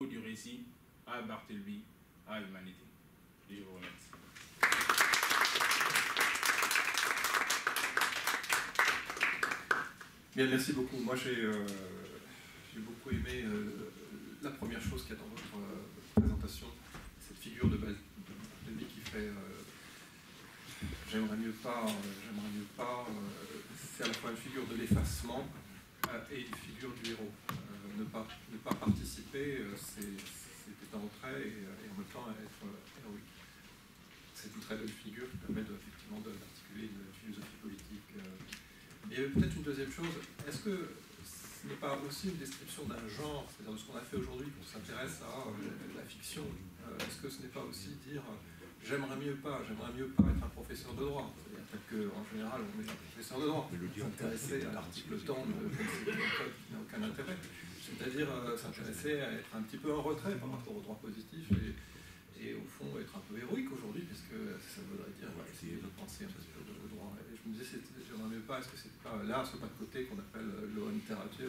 du récit à Barthélemy, à l'humanité. Je vous remercie. Bien, merci beaucoup. Moi, j'ai beaucoup aimé la première chose qu'il y a dans votre présentation, cette figure de Barthélemy qui fait j'aimerais mieux pas. C'est à la fois une figure de l'effacement et une figure du héros. Ne pas participer, c'est être en retrait et en même temps être héroïque. C'est une très belle figure qui permet effectivement d'articuler une philosophie politique. Et peut-être une deuxième chose, est-ce que ce n'est pas aussi une description d'un genre, c'est-à-dire de ce qu'on a fait aujourd'hui, qu'on s'intéresse à la fiction? Est-ce que ce n'est pas aussi dire j'aimerais mieux pas être un professeur de droit? C'est-à-dire qu'en général, on est un professeur de droit, s'intéresser à l'article temps de code qui n'a aucun intérêt. C'est-à-dire s'intéresser à être un petit peu en retrait par rapport au droit positif et au fond être un peu héroïque aujourd'hui, parce que ça voudrait dire essayer de penser un peu sur le droit. Et je me disais, j'aimerais mieux pas, est-ce que c'est pas là, ce pas de côté qu'on appelle le littérature?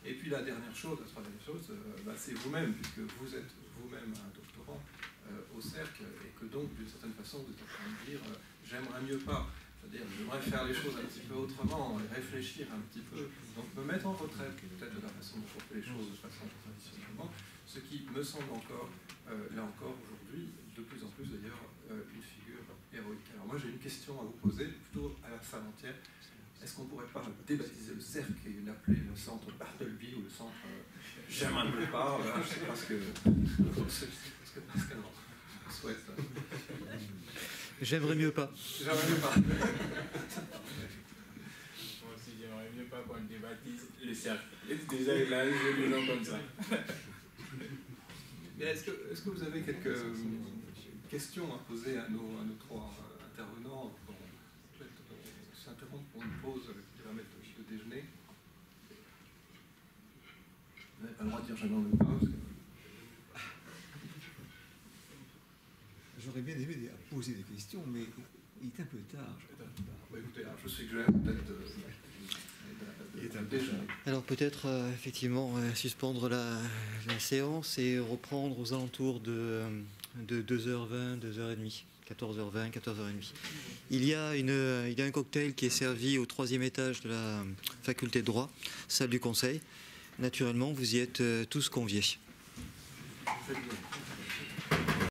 Et puis la troisième chose, c'est vous-même, puisque vous êtes vous-même un doctorant au cercle, et que donc d'une certaine façon vous êtes en train de dire j'aimerais mieux pas. C'est-à-dire, j'aimerais faire les choses un petit peu autrement, et réfléchir un petit peu, donc me mettre en retrait peut-être de la façon dont on fait les choses de façon traditionnellement, ce qui me semble encore, là encore aujourd'hui, de plus en plus d'ailleurs, une figure héroïque. Alors moi j'ai une question à vous poser, plutôt à la salle entière. Est-ce qu'on ne pourrait pas débaptiser le cercle et l'appeler le centre Bartleby ou le centre j'aimerais mieux pas, je ne sais pas ce que Pascal souhaite. J'aimerais mieux pas. J'aimerais mieux pas. Moi aussi, j'aimerais mieux pas qu'on débaptise le cercle. Déjà, il a un joli nom comme ça. Mais est-ce que vous avez quelques questions à poser à nos trois intervenants? Peut-être s'interrompre pour une pause qui va mettre le déjeuner. Vous n'avez pas le droit de dire j'aimerais mieux pas. Parce que... J'aurais bien aimé poser des questions, mais il est un peu tard. Écoutez, je suggère peut-être déjeuner. Alors peut-être effectivement suspendre la séance et reprendre aux alentours de 2h20, 2h30, 14h20, 14h30. Il y a un cocktail qui est servi au 3e étage de la faculté de droit, salle du conseil. Naturellement, vous y êtes tous conviés. Très bien.